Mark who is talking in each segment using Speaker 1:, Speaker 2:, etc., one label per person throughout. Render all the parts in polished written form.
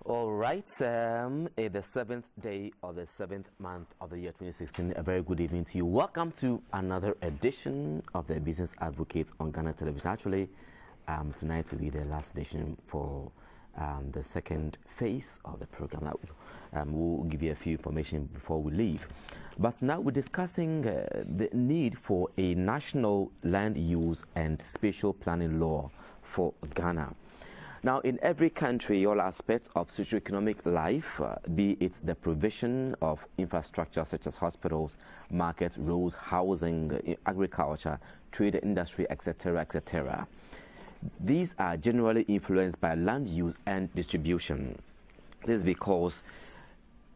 Speaker 1: All right, it's the seventh day of the seventh month of the year 2016. A very good evening to you. Welcome to another edition of the Business Advocates on Ghana Television. Actually, tonight will be the last edition for the second phase of the program. We'll give you a few information before we leave. But now we're discussing the need for a national land use and spatial planning law for Ghana. Now, in every country, all aspects of socio-economic life, be it the provision of infrastructure such as hospitals, markets, roads, housing, agriculture, trade, industry, etc., these are generally influenced by land use and distribution. This is because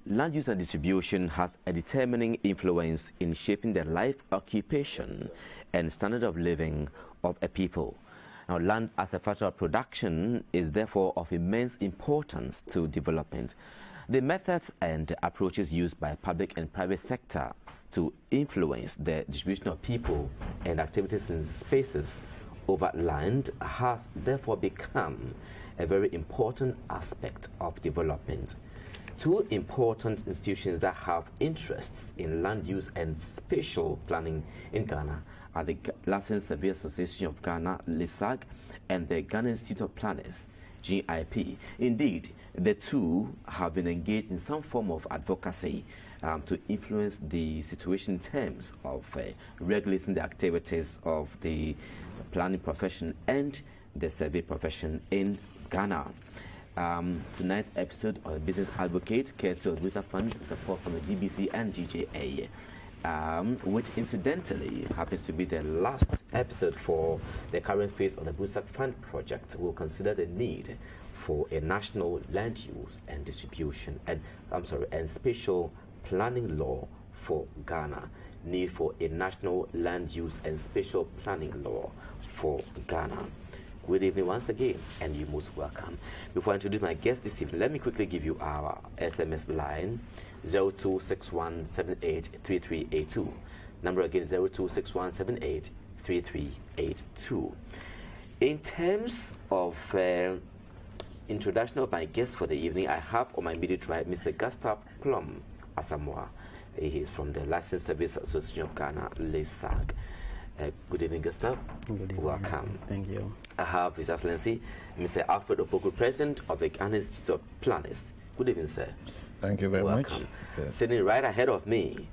Speaker 1: land use and distribution has a determining influence in shaping the life, occupation, and standard of living of a people. Now, land as a factor of production is therefore of immense importance to development. The methods and approaches used by public and private sector to influence the distribution of people and activities in spaces over land has therefore become a very important aspect of development. Two important institutions that have interests in land use and spatial planning in Ghana are the Licensed Surveyors Association of Ghana, LISAG, and the Ghana Institute of Planners, GIP. Indeed, the two have been engaged in some form of advocacy to influence the situation in terms of regulating the activities of the planning profession and the survey profession in Ghana. Tonight's episode of the Business Advocate, courtesy of the Busa Fund, with support from the GBC and GJA, which incidentally happens to be the last episode for the current phase of the Busa Fund project, will consider the need for a national land use and distribution and spatial planning law for Ghana. Need for a national land use and spatial planning law for Ghana. Good evening once again, and you're most welcome. Before I introduce my guest this evening, let me quickly give you our SMS line, 0261783382. Number again, 0261783382. In terms of introduction of my guest for the evening, I have on my immediate right Mr. Gustav Plum Asamoah. He is from the Licensed Surveyors Association of Ghana, LISAG. Good evening, Gustav.
Speaker 2: Good evening.
Speaker 1: Welcome.
Speaker 2: Thank you.
Speaker 1: I have His Excellency Mr. Alfred Opoku, President of the Ghana Institute of Planners. Good evening, sir.
Speaker 3: Thank you very much.
Speaker 1: Yes. Sitting right ahead of me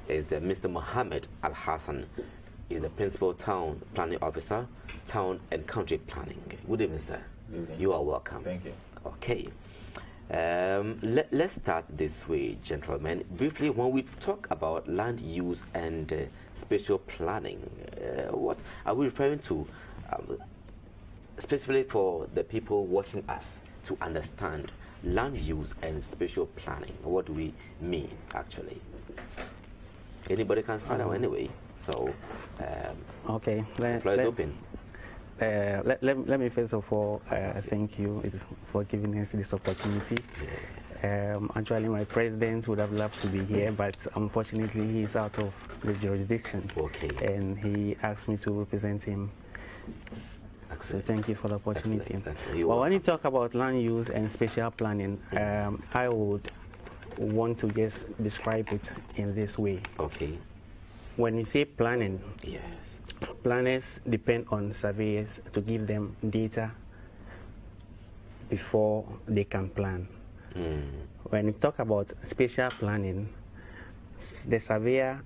Speaker 1: is the Mr. Mohammed Al Hassan. He's the Principal Town Planning Officer, Town and Country Planning. Good evening, sir.
Speaker 4: Good evening.
Speaker 1: You are welcome.
Speaker 4: Thank you.
Speaker 1: Okay. Let's start this way, gentlemen. Briefly, when we talk about land use and spatial planning, what are we referring to, specifically for the people watching us to understand land use and spatial planning? What do we mean, actually? Anybody can start out anyway. So,
Speaker 2: okay.
Speaker 1: The floor is open.
Speaker 2: Let me first of all thank you for giving us this opportunity. Actually, my president would have loved to be here, but unfortunately he is out of the jurisdiction.
Speaker 1: Okay.
Speaker 2: And he asked me to represent him.
Speaker 1: Excellent.
Speaker 2: So thank you for the opportunity.
Speaker 1: Excellent.
Speaker 2: Well, when you talk about land use and spatial planning, I would want to just describe it in this way.
Speaker 1: Okay.
Speaker 2: When you say planning,
Speaker 1: Yes.
Speaker 2: planners depend on surveyors to give them data before they can plan. When you talk about spatial planning, the surveyor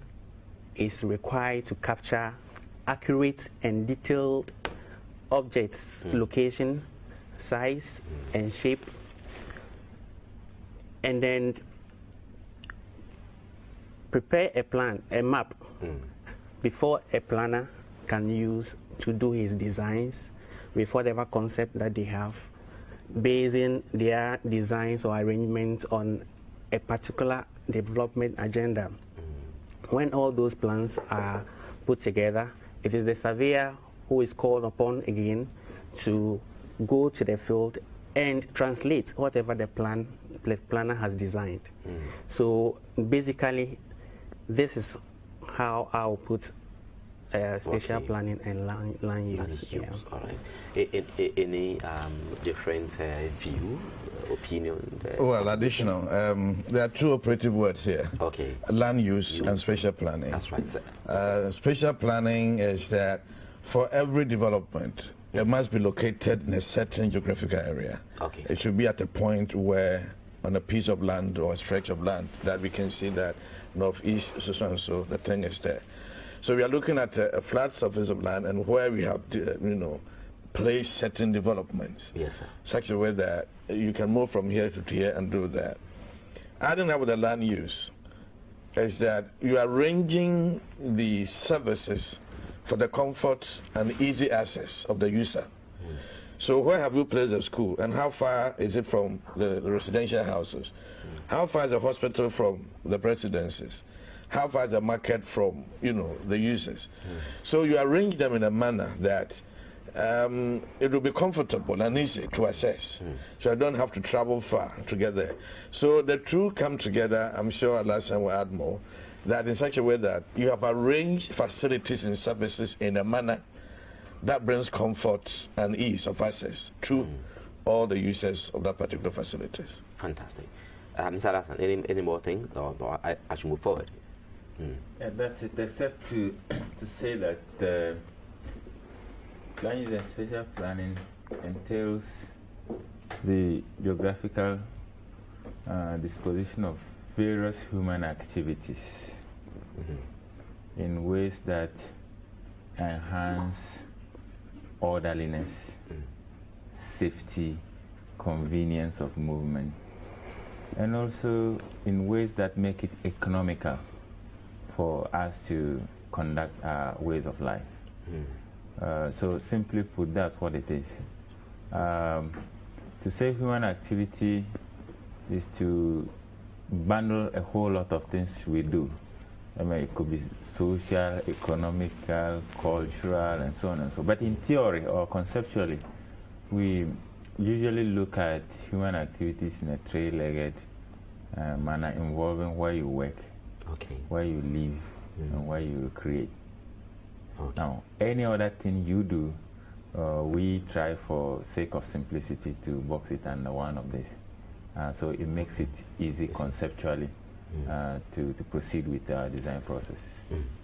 Speaker 2: is required to capture accurate and detailed objects, location, size, and shape, and then prepare a map before a planner can use to do his designs with whatever concept that they have, basing their designs or arrangements on a particular development agenda. When all those plans are put together, it is the surveyor who is called upon again to go to the field and translate whatever the planner has designed. So basically, this is how I'll put spatial planning and land use.
Speaker 1: All right. Any different view opinion?
Speaker 3: Well, additional. There are two operative words here.
Speaker 1: Okay.
Speaker 3: Land use and spatial planning.
Speaker 1: That's right, sir.
Speaker 3: Spatial planning is that for every development, it must be located in a certain geographical area.
Speaker 1: Okay.
Speaker 3: It should be at a point where, on a piece of land or a stretch of land, that we can see that northeast, so and so, the thing is there. So we are looking at a flat surface of land and where we have, placed certain developments.
Speaker 1: Yes, sir.
Speaker 3: Such a way that you can move from here to here and do that. Adding up with the land use is that you are arranging the services for the comfort and easy access of the user. So where have you placed the school, and how far is it from the residential houses? How far is the hospital from the residences? How far is the market from, the users? So you arrange them in a manner that it will be comfortable and easy to access. So I don't have to travel far to get there. So the two come together. I'm sure Alassane will add more. That in such a way that you have arranged facilities and services in a manner that brings comfort and ease of access to all the users of that particular facilities.
Speaker 1: Fantastic. Mr. Alassane, any more things, or I should move forward?
Speaker 4: Yeah, that's it. Except to say that land use and spatial planning entails the geographical disposition of various human activities in ways that enhance orderliness, safety, convenience of movement, and also in ways that make it economical for us to conduct our ways of life. So simply put, that's what it is. To say human activity is to bundle a whole lot of things we do. I mean, it could be social, economical, cultural, and so on and so on. But in theory or conceptually, we usually look at human activities in a three-legged manner involving where you work, where you live, and where you create. Now, any other thing you do, we try for sake of simplicity to box it under one of these. So it makes it easy conceptually to proceed with the design process.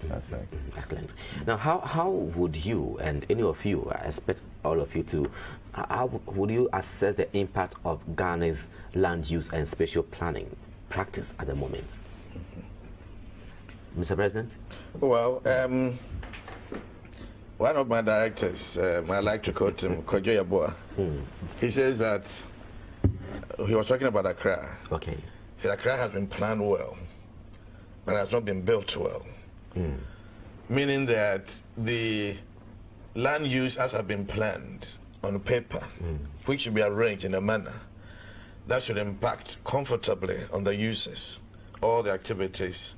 Speaker 4: That's right.
Speaker 1: Excellent. Now, how would you, and any of you, I expect all of you to, how would you assess the impact of Ghana's land use and spatial planning practice at the moment? Mr. President?
Speaker 3: Well, one of my directors, I like to quote him, Kojo Yeboah, he says that he was talking about Accra.
Speaker 1: Okay.
Speaker 3: He said Accra has been planned well, but has not been built well. Meaning that the land use as have been planned on paper, which should be arranged in a manner that should impact comfortably on the users, all the activities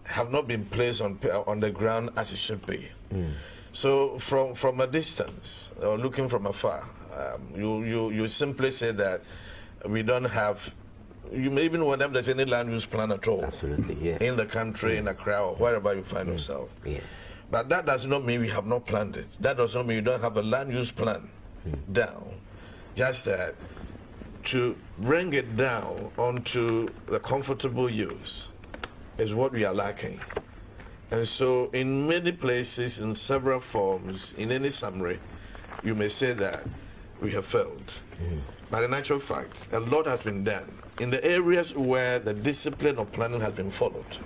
Speaker 3: have not been placed on the ground as it should be. So from a distance or looking from afar, you simply say that we don't have. You may even wonder if there's any land use plan at all.
Speaker 1: Absolutely, yes.
Speaker 3: In the country, in Accra, or wherever you find yourself.
Speaker 1: Yes.
Speaker 3: But that does not mean we have not planned it. That does not mean you don't have a land use plan down. Just that to bring it down onto the comfortable use is what we are lacking. And so in many places, in several forms, in any summary, you may say that we have failed. But in actual fact, a lot has been done in the areas where the discipline of planning has been followed.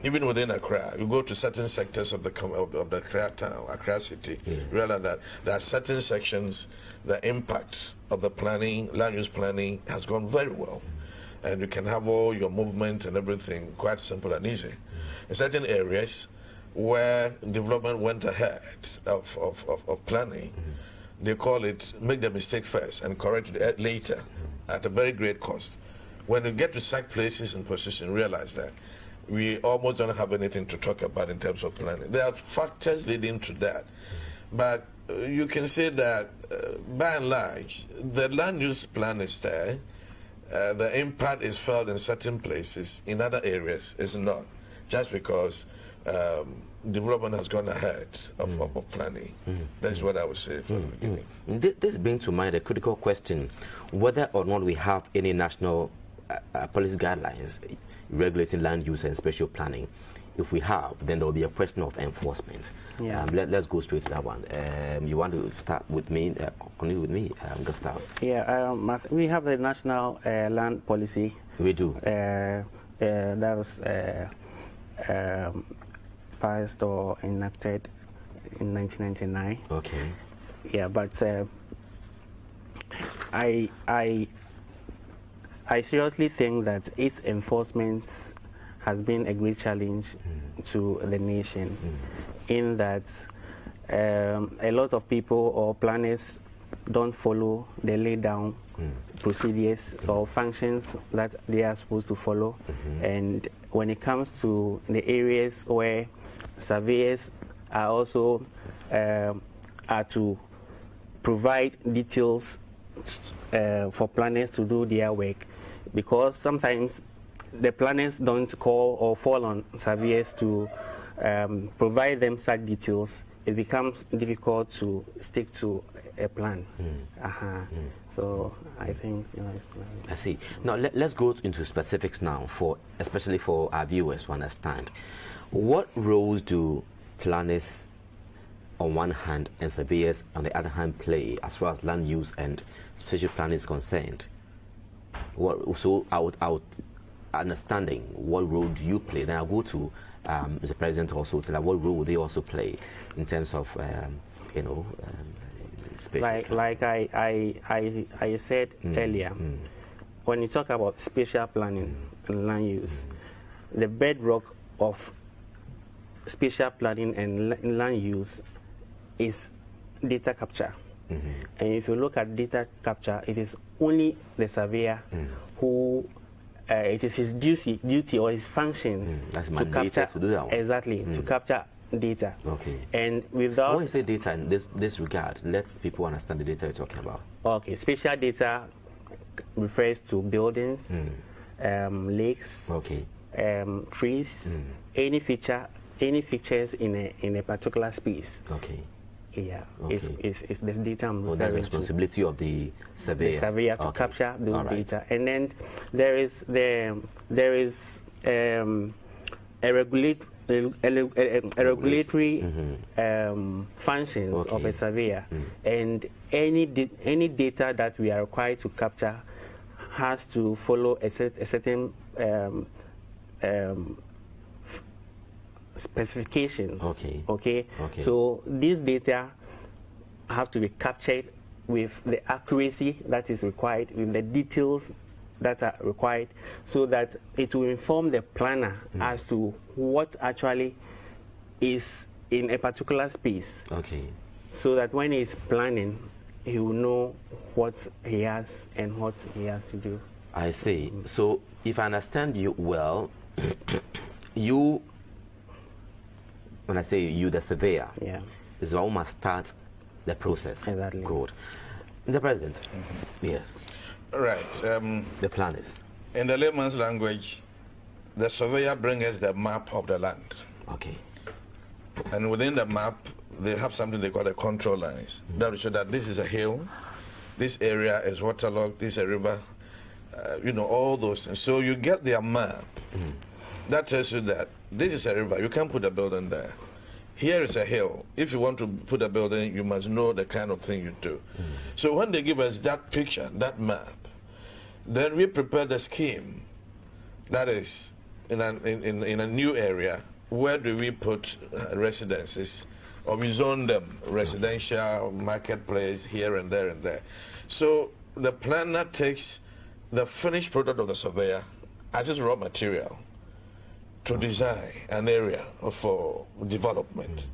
Speaker 3: Even within Accra, you go to certain sectors of the Accra town, Accra city, realize that there are certain sections, the impact of the planning, land use planning, has gone very well. And you can have all your movement and everything quite simple and easy. In certain areas where development went ahead of planning, they call it make the mistake first and correct it later at a very great cost. When you get to such places and positions, realize that we almost don't have anything to talk about in terms of planning. There are factors leading to that. But you can say that by and large, the land use plan is there. The impact is felt in certain places. In other areas, it's not. Just because development has gone ahead of planning. That's what I would say from the beginning.
Speaker 1: This brings to mind a critical question, whether or not we have any national policy guidelines regulating land use and spatial planning. If we have, then there will be a question of enforcement.
Speaker 2: Yeah.
Speaker 1: Let's go straight to that one. You want to start with me, continue with me, Gustav?
Speaker 2: Yeah, we have the national land policy.
Speaker 1: We do.
Speaker 2: That was passed or enacted in 1999.
Speaker 1: Okay.
Speaker 2: Yeah, but I seriously think that its enforcement has been a great challenge to the nation, in that a lot of people or planners don't follow the laid down procedures or functions that they are supposed to follow. And when it comes to the areas where surveyors are also are to provide details for planners to do their work, because sometimes the planners don't call or fall on surveyors to provide them such details, it becomes difficult to stick to a plan. So I think,
Speaker 1: I see. Now let's go into specifics now, especially for our viewers to understand. What roles do planners on one hand and surveyors on the other hand play as far as land use and spatial planning is concerned? So out understanding what role do you play, then I'll go to Mr. President also to like, what role would they also play in terms of
Speaker 2: like I said earlier, when you talk about spatial planning and land use, the bedrock of spatial planning and land use is data capture. And if you look at data capture, it is only the surveyor who it is his duty or his functions
Speaker 1: to capture
Speaker 2: to do that one. Exactly, to capture data.
Speaker 1: Okay.
Speaker 2: And without,
Speaker 1: when you say data in this regard, let people understand the data you're talking about.
Speaker 2: Okay, spatial data refers to buildings, lakes,
Speaker 1: okay,
Speaker 2: trees, any features in a particular space.
Speaker 1: Okay.
Speaker 2: Yeah,
Speaker 1: okay.
Speaker 2: It's the data I'm referring
Speaker 1: that responsibility
Speaker 2: to.
Speaker 1: Of the surveyor.
Speaker 2: The surveyor to capture those data, and then there is a regulatory functions of a surveyor, and any data that we are required to capture has to follow a certain specifications. Okay. So these data have to be captured with the accuracy that is required, with the details that are required, so that it will inform the planner as to what actually is in a particular space.
Speaker 1: Okay.
Speaker 2: So that when he's planning, he will know what he has and what he has to do.
Speaker 1: I see. So if I understand you well, you, when I say you, the surveyor, is the one who must start the process.
Speaker 2: Exactly.
Speaker 1: Good. Mr. President, yes.
Speaker 3: Right.
Speaker 1: The planners.
Speaker 3: In the layman's language, the surveyor brings us the map of the land.
Speaker 1: Okay.
Speaker 3: And within the map, they have something they call the control lines. That will show that this is a hill, this area is waterlogged, this is a river, all those things. So you get their map. That tells you that this is a river, you can't put a building there. Here is a hill. If you want to put a building, you must know the kind of thing you do. So when they give us that picture, that map, then we prepare the scheme. That is, in a new area, where do we put residences? Or we zone them, residential, marketplace, here and there and there. So the planner takes the finished product of the surveyor as its raw material to design an area for development,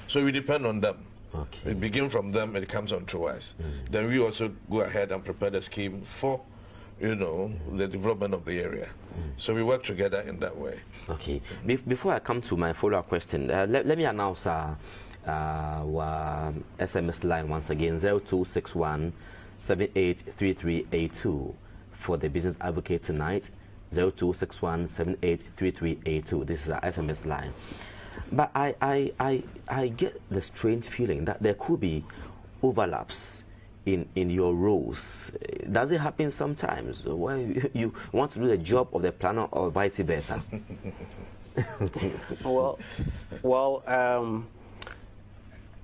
Speaker 3: So we depend on them.
Speaker 1: Okay.
Speaker 3: It begins from them, it comes on to us. Then we also go ahead and prepare the scheme for, the development of the area. So we work together in that way.
Speaker 1: Okay. Before I come to my follow-up question, let me announce our SMS line once again, 0261 783382 for the business advocate tonight. 0261 783382. This is our SMS line. But I get the strange feeling that there could be overlaps in your roles. Does it happen sometimes when you want to do the job of the planner or vice versa?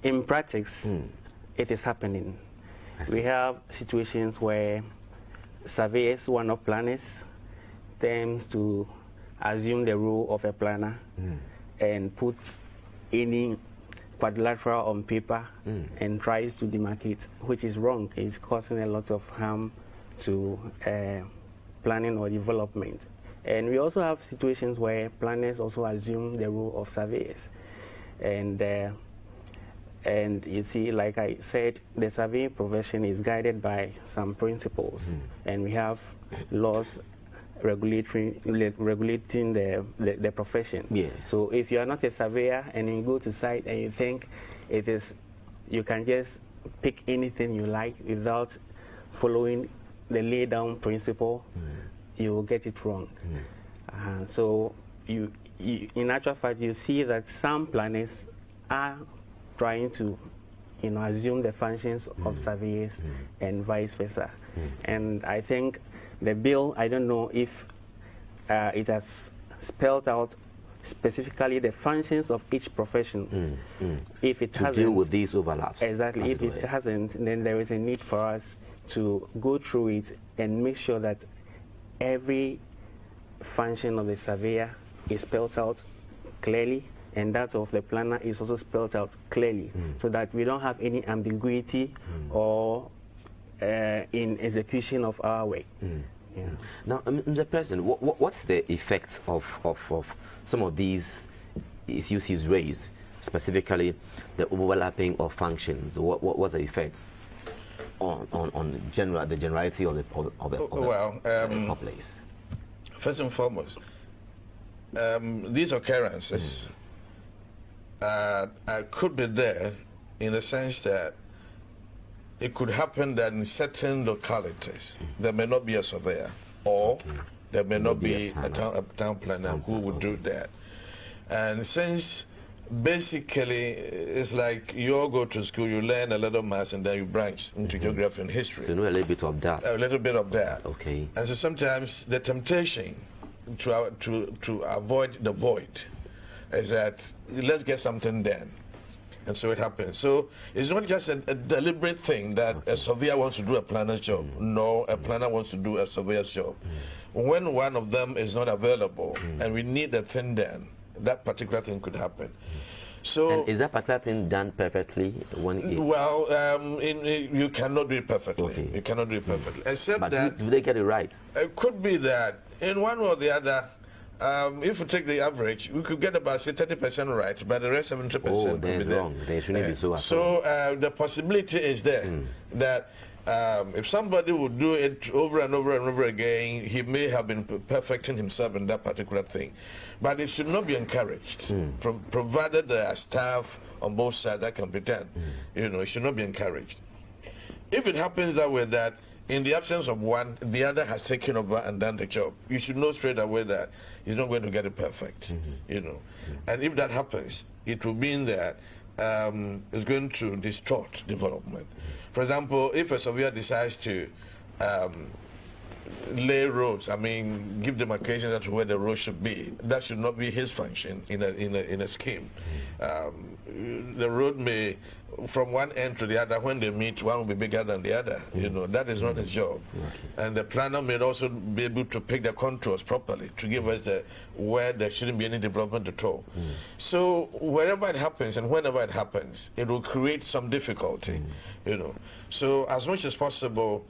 Speaker 2: In practice, it is happening. We have situations where surveyors who are not planners tend to assume the role of a planner and put any quadrilateral on paper and tries to demarcate, which is wrong. It's causing a lot of harm to planning or development. And we also have situations where planners also assume the role of surveyors. And you see, like I said, the surveying profession is guided by some principles, and we have laws regulating the profession.
Speaker 1: Yes.
Speaker 2: So if you are not a surveyor and you go to site and you think you can just pick anything you like without following the lay down principle, you will get it wrong. So you, in actual fact, you see that some planners are trying to assume the functions of surveyors and vice versa. And I think the bill, I don't know if it has spelled out specifically the functions of each profession. If it hasn't,
Speaker 1: to deal with these overlaps.
Speaker 2: Exactly. If it hasn't, then there is a need for us to go through it and make sure that every function of the surveyor is spelled out clearly, and that of the planner is also spelled out clearly, so that we don't have any ambiguity or in execution of our work. Yeah.
Speaker 1: Now, Mr. President, what's the effects of some of these issues he's raised, specifically the overlapping of functions? What's the effects on the generality of the populace?
Speaker 3: First and foremost, these occurrences could be there in the sense that it could happen that in certain localities there may not be a surveyor, or there may not be a town planner who would do that. And since basically it's like you all go to school, you learn a little maths, and then you branch into geography and history.
Speaker 1: So you know a little bit of that.
Speaker 3: A little bit of that.
Speaker 1: Okay.
Speaker 3: And so sometimes the temptation to avoid the void is that let's get something done. And so it happens. So it's not just a deliberate thing that a surveyor wants to do a planner's job. No, a planner wants to do a surveyor's job. When one of them is not available and we need a thing done, that particular thing could happen. So,
Speaker 1: and is that particular thing done perfectly?
Speaker 3: You cannot do it perfectly.
Speaker 1: Okay.
Speaker 3: You cannot do it perfectly. Except
Speaker 1: but
Speaker 3: that
Speaker 1: do they get it right?
Speaker 3: It could be that in one or the other, if we take the average, we could get about, say, 30% right, but the rest 70% could be there.
Speaker 1: Wrong. They shouldn't be so.
Speaker 3: So the possibility is there that if somebody would do it over and over and over again, he may have been perfecting himself in that particular thing. But it should not be encouraged, provided there are staff on both sides that can be done. It should not be encouraged. If it happens that way, that in the absence of one, the other has taken over and done the job, you should know straight away that he's not going to get it perfect. And if that happens, it will mean that it's going to distort development. For example, if a surveyor decides to lay roads, give demarcations as to where the road should be, that should not be his function in a scheme. The road may, from one end to the other, when they meet, one will be bigger than the other. That is not his job. And the planner may also be able to pick the contours properly to give us where there shouldn't be any development at all. So wherever it happens and whenever it happens, it will create some difficulty. So as much as possible,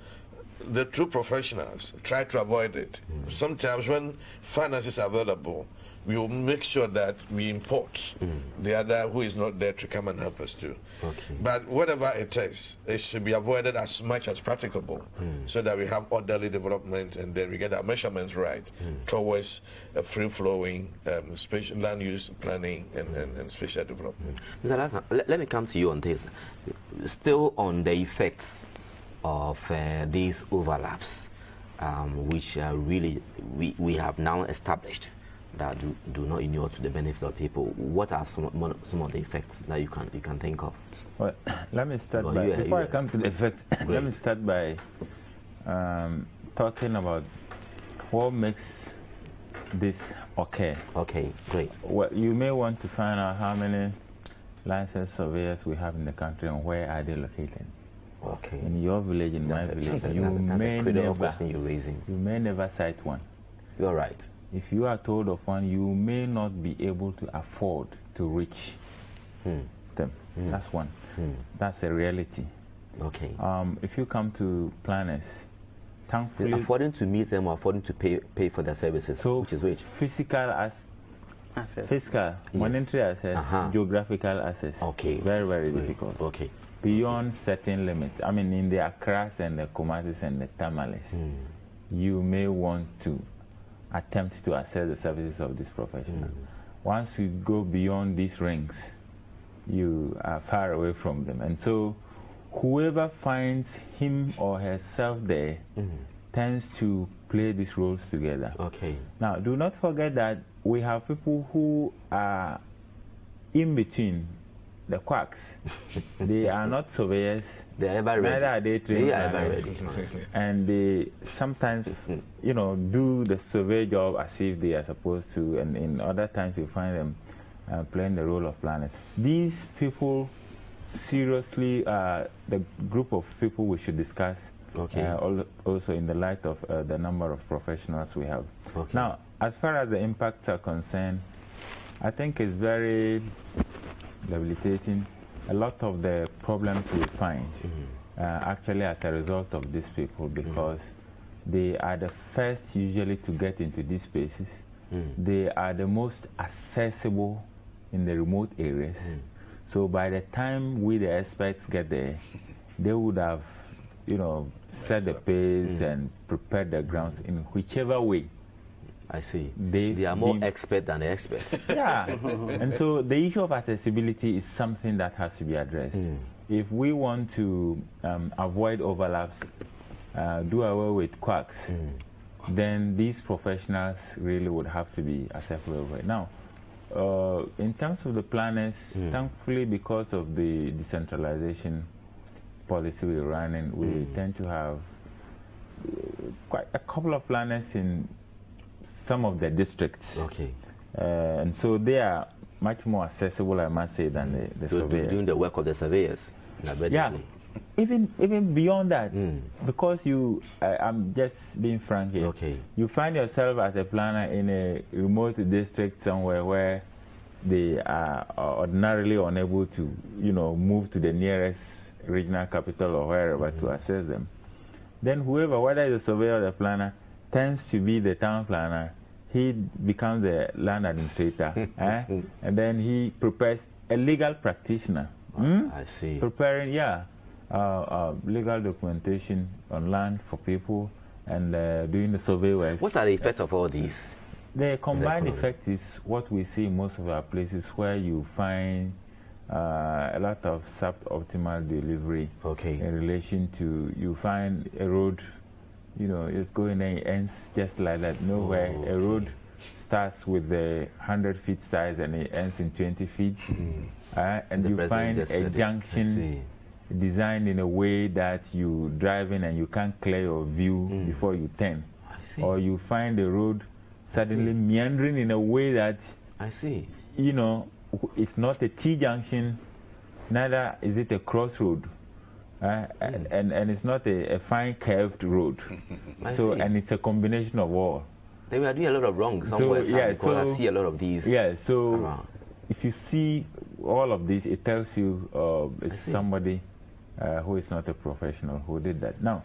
Speaker 3: the true professionals try to avoid it. Sometimes when finances are available, we will make sure that we import the other who is not there to come and help us too. But whatever it is, it should be avoided as much as practicable, so that we have orderly development and then we get our measurements right towards a free-flowing spatial land use planning and spatial development.
Speaker 1: Mr. Larson, let me come to you on this. Still on the effects of these overlaps, which really we have now established that do not inure to the benefit of people, what are some of the effects that you can think of?
Speaker 4: Well, let me start before I come to the effects, let me start by talking about what makes this okay.
Speaker 1: Okay, great.
Speaker 4: Well, you may want to find out how many licensed surveyors we have in the country and where are they located.
Speaker 1: Okay.
Speaker 4: In your village, in my village, you may never cite one.
Speaker 1: You're right.
Speaker 4: If you are told of one, you may not be able to afford to reach them. That's one. That's a reality.
Speaker 1: Okay.
Speaker 4: If you come to planners, thankfully,
Speaker 1: affording to meet them or affording to pay for their services,
Speaker 4: so
Speaker 1: which is which?
Speaker 4: Physical
Speaker 2: access.
Speaker 4: Fiscal, monetary access, geographical access.
Speaker 1: Okay.
Speaker 4: Very, very difficult.
Speaker 1: Okay.
Speaker 4: Beyond certain limits. I mean, in the Accras and the Kumasis and the Tamales, you may want to attempt to access the services of this professional. Once you go beyond these rings, you are far away from them. And so whoever finds him or herself there tends to play these roles together.
Speaker 1: Okay.
Speaker 4: Now, do not forget that we have people who are in between the quacks. They are not surveyors.
Speaker 1: They are ever ready.
Speaker 4: Neither are they trained.
Speaker 1: They are ever ready.
Speaker 4: And they sometimes, do the survey job as if they are supposed to, and in other times you find them playing the role of planners. These people seriously are the group of people we should discuss.
Speaker 1: Okay.
Speaker 4: Also in the light of the number of professionals we have.
Speaker 1: Okay.
Speaker 4: Now, as far as the impacts are concerned, I think it's very debilitating. A lot of the problems we find actually as a result of these people, because they are the first usually to get into these spaces. They are the most accessible in the remote areas. So by the time we, the experts, get there, they would have, set the pace and prepared the grounds in whichever way.
Speaker 1: I see. They are more expert than the experts.
Speaker 4: Yeah. And so the issue of accessibility is something that has to be addressed. If we want to avoid overlaps, do away with quacks, then these professionals really would have to be accessible. Now, in terms of the planners, thankfully, because of the decentralization policy we're running, we tend to have quite a couple of planners in some of the districts.
Speaker 1: Okay.
Speaker 4: And so they are much more accessible, I must say, than the surveyors.
Speaker 1: Doing the work of the surveyors.
Speaker 4: Yeah. Even beyond that, because I'm just being frank here.
Speaker 1: Okay.
Speaker 4: You find yourself as a planner in a remote district somewhere where they are ordinarily unable to, move to the nearest regional capital or wherever to access them. Then whoever, whether it's a surveyor or the planner, tends to be the town planner. He becomes the land administrator, and then he prepares a legal practitioner.
Speaker 1: I see.
Speaker 4: Preparing, legal documentation on land for people and doing the survey work.
Speaker 1: What are the effects of all these?
Speaker 4: The combined effect is what we see in most of our places, where you find a lot of suboptimal delivery.
Speaker 1: Okay.
Speaker 4: In relation to, you find a road, it's going and it ends just like that. Nowhere. A road starts with the 100 feet size and it ends in 20 feet. And you find a junction designed in a way that you drive in and you can't clear your view before you turn. Or you find the road suddenly meandering in a way that it's not a T-junction, neither is it a crossroad. And it's not a fine curved road. And it's a combination of all.
Speaker 1: They were doing a lot of wrong somewhere. I see a lot of these.
Speaker 4: Yeah, so around. If you see all of this, it tells you it's somebody who is not a professional who did that. Now,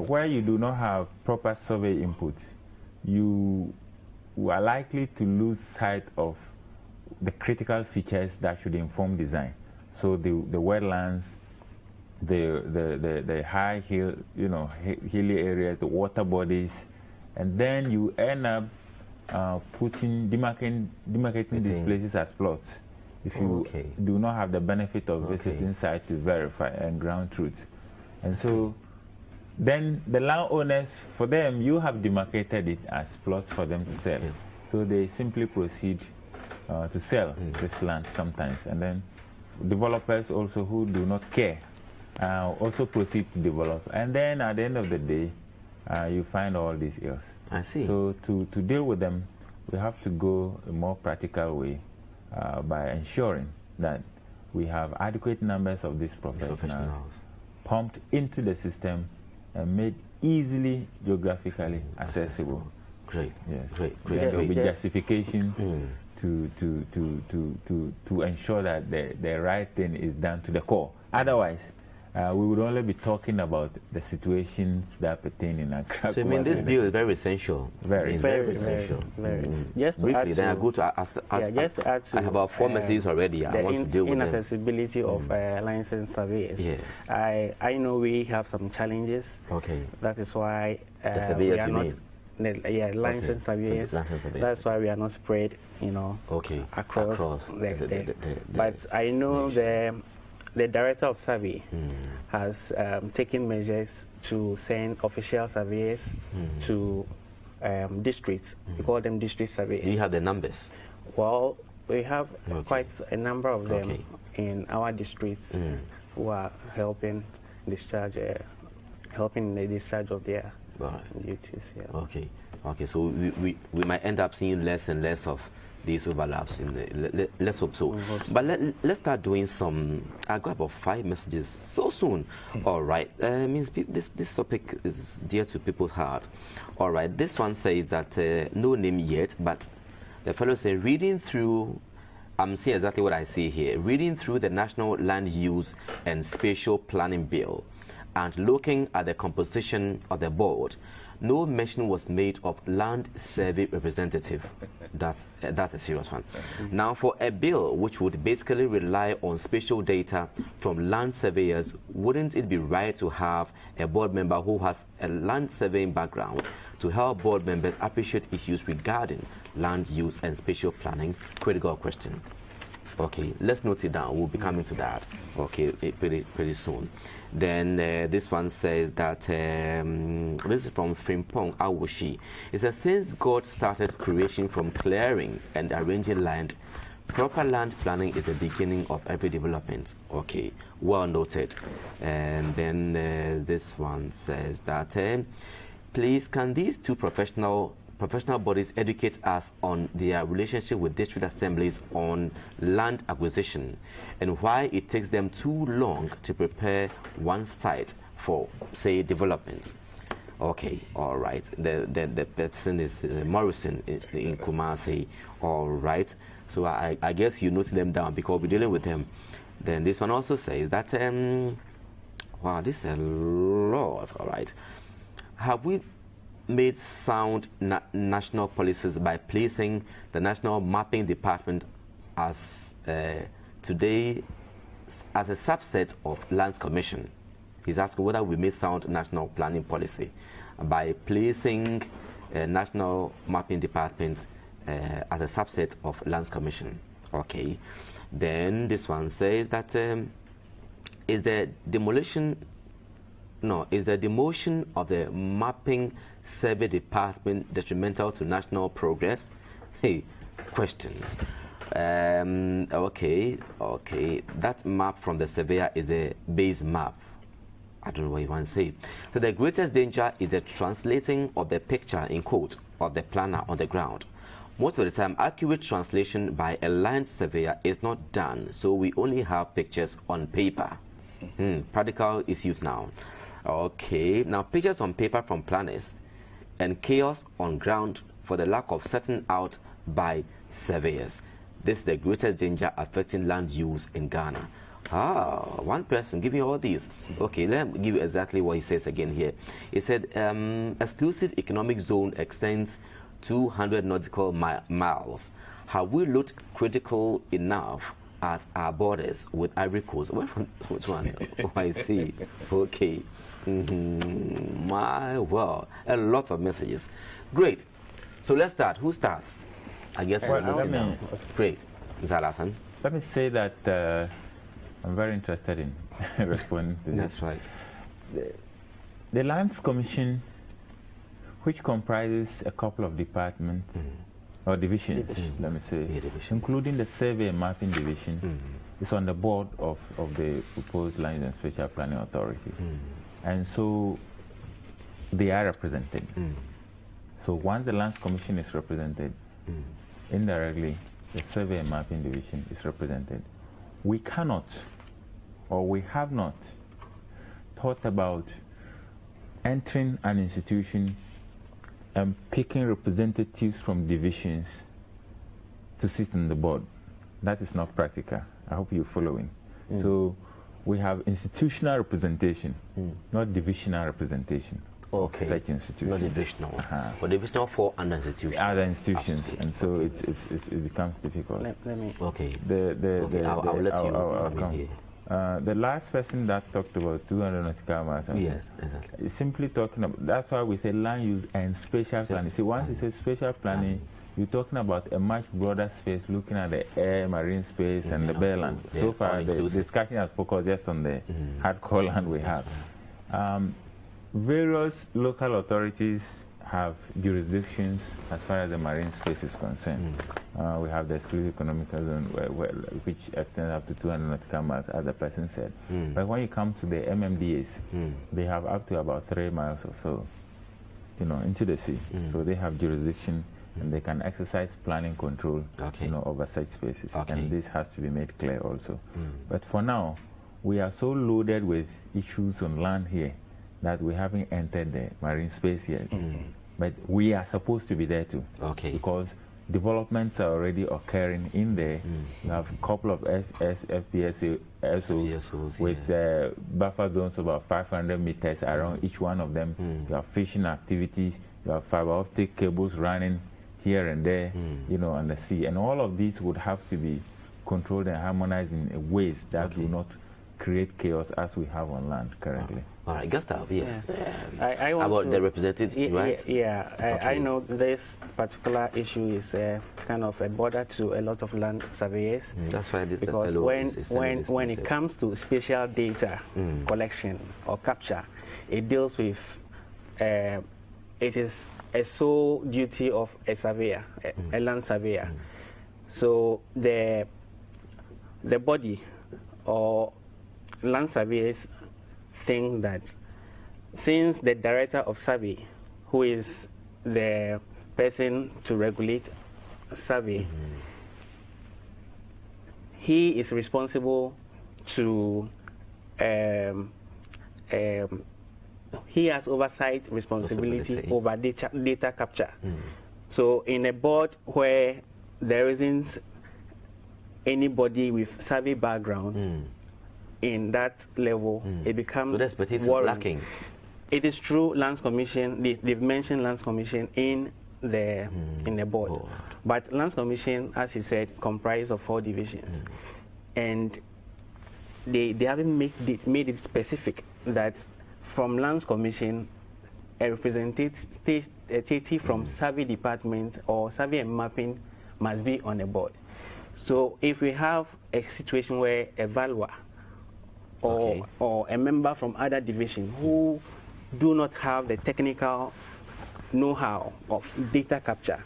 Speaker 4: where you do not have proper survey input, you are likely to lose sight of the critical features that should inform design. So the wetlands, the high hill, hilly areas, the water bodies, and then you end up demarcating these places as plots. If you do not have the benefit of visiting site to verify and ground truth. And so then the landowners, for them, you have demarcated it as plots for them to sell. So they simply proceed to sell this land sometimes. And then developers also who do not care also proceed to develop. And then at the end of the day, you find all these ills.
Speaker 1: I see.
Speaker 4: So to deal with them, we have to go a more practical way by ensuring that we have adequate numbers of these professionals pumped into the system and made easily geographically accessible.
Speaker 1: Great.
Speaker 4: Yes.
Speaker 1: Great.
Speaker 4: There will be justification to ensure that the right thing is done to the core. Otherwise, we would only be talking about the situations that pertain in Accra.
Speaker 1: So, I mean, this bill is very essential.
Speaker 4: Very
Speaker 1: essential.
Speaker 2: Just to
Speaker 1: Briefly,
Speaker 2: add
Speaker 1: then I
Speaker 2: to-
Speaker 1: go to ask.
Speaker 2: just to add to,
Speaker 1: I have about 4 messages already. I want to deal with them.
Speaker 2: inaccessibility of licensed surveyors.
Speaker 1: Yes.
Speaker 2: I know we have some challenges.
Speaker 1: Okay.
Speaker 2: That is why
Speaker 1: surveyors
Speaker 2: we are
Speaker 1: you
Speaker 2: not.
Speaker 1: mean?
Speaker 2: Licensed surveyors.
Speaker 1: Licensed surveyors.
Speaker 2: That's why we are not spread,
Speaker 1: Okay.
Speaker 2: across
Speaker 1: the
Speaker 2: But I know the director of survey has taken measures to send official surveyors to districts. We call them district surveyors.
Speaker 1: Do you have the numbers?
Speaker 2: Well, we have quite a number of them in our districts who are helping discharge, helping in the discharge of their duties. Yeah.
Speaker 1: Okay. So we might end up seeing less and less of these overlaps. Let's hope so. But let's start doing some. I got about 5 messages so soon. All right. Means this topic is dear to people's heart. All right. This one says that no name yet, but the fellow says reading through. I'm seeing exactly what I see here. Reading through the National Land Use and Spatial Planning Bill and looking at the composition of the board, no mention was made of land survey representative. That's a serious one. Now, for a bill which would basically rely on spatial data from land surveyors, wouldn't it be right to have a board member who has a land surveying background to help board members appreciate issues regarding land use and spatial planning? Critical question. Okay, let's note it down. We'll be coming to that. Okay, pretty soon. Then this one says that this is from Frimpong Awushi. It says, since God started creation from clearing and arranging land, proper land planning is the beginning of every development. Okay, well noted. And then this one says that please, can these two professional bodies educate us on their relationship with district assemblies on land acquisition and why it takes them too long to prepare one site for, say, development? Okay, all right. The person is Morrison in Kumasi. All right. So I guess you note them down because we're dealing with them. Then this one also says that, wow, this is a lot. All right. Have we made sound national policies by placing the National Mapping Department as today as a subset of Lands Commission? He's asking whether we made sound national planning policy by placing National Mapping Department as a subset of Lands Commission. Okay. Then this one says that is the demotion of the Mapping Survey Department detrimental to national progress? Hey, question. Okay. That map from the surveyor is the base map. I don't know what you want to say. So the greatest danger is the translating of the picture, in quote, of the planner on the ground. Most of the time, accurate translation by a land surveyor is not done, so we only have pictures on paper. Practical issues now. Okay, now pictures on paper from planners and chaos on ground for the lack of setting out by surveyors. This is the greatest danger affecting land use in Ghana. One person giving all these. Okay, let me give you exactly what he says again here. He said, exclusive economic zone extends 200 nautical miles. Have we looked critical enough at our borders with Ivory Coast? Which one? Oh, I see. Okay. My well, a lot of messages. Great. So let's start. Who starts? I guess we're looking now. Great. Mr. Alasan.
Speaker 4: Let me say that I'm very interested in responding to this.
Speaker 1: That's right.
Speaker 4: The Lands Commission, which comprises a couple of departments, or divisions, let me say, including the survey and mapping division, is on the board of the proposed Lands and Spatial Planning Authority. And so they are represented. So once the Lands Commission is represented, indirectly, the survey and mapping division is represented. We cannot, or we have not, thought about entering an institution and picking representatives from divisions to sit on the board. That is not practical. I hope you're following. So we have institutional representation, not divisional representation.
Speaker 1: Okay.
Speaker 4: Of such institutions.
Speaker 1: Not divisional. But divisional for other institutions.
Speaker 4: Other institutions, and so it becomes difficult.
Speaker 2: Let me.
Speaker 1: Okay.
Speaker 4: I'll
Speaker 1: let you
Speaker 4: come.
Speaker 1: here.
Speaker 4: The last person that talked about 200 nautical miles.
Speaker 1: Yes, exactly.
Speaker 4: Is simply talking about, that's why we say land use and spatial planning. See, once you say spatial planning, you're talking about a much broader space, looking at the air, marine space, and the bare land. So far, the discussion has focused just on the hardcore land we have. Various local authorities have jurisdictions as far as the marine space is concerned. We have the exclusive economic zone, which extends up to 200 nautical miles, as the person said. But when you come to the MMDAs, they have up to about 3 miles or so, into the sea. So they have jurisdiction, and they can exercise planning control, over such spaces. And this has to be made clear also. But for now, we are so loaded with issues on land here that we haven't entered the marine space yet. But we are supposed to be there too. Because developments are already occurring in there. You have a couple of FPSOs with buffer zones about 500 meters around each one of them. You have fishing activities. You have fiber optic cables running here and there, on the sea. And all of these would have to be controlled and harmonized in ways that will not create chaos as we have on land currently.
Speaker 1: All right, Gustav, yes.
Speaker 2: I
Speaker 1: about the representative, right?
Speaker 2: I know this particular issue is kind of a border to a lot of land surveyors.
Speaker 1: That's why this
Speaker 2: because when it comes to spatial data collection or capture, it deals with it is a sole duty of a surveyor, a land surveyor. So the body or land surveyors think that since the director of survey, who is the person to regulate survey, he is responsible to he has oversight responsibility over data capture. So in a board where there isn't anybody with survey background in that level, it becomes
Speaker 1: so the expertise is lacking.
Speaker 2: It is true, Lands Commission, they've mentioned Lands Commission in the board. But Lands Commission, as he said, comprised of 4 divisions. And they haven't made it specific that from Lands Commission, a representative from survey department or survey and mapping must be on the board. So if we have a situation where a valuer or a member from other division who do not have the technical know-how of data capture,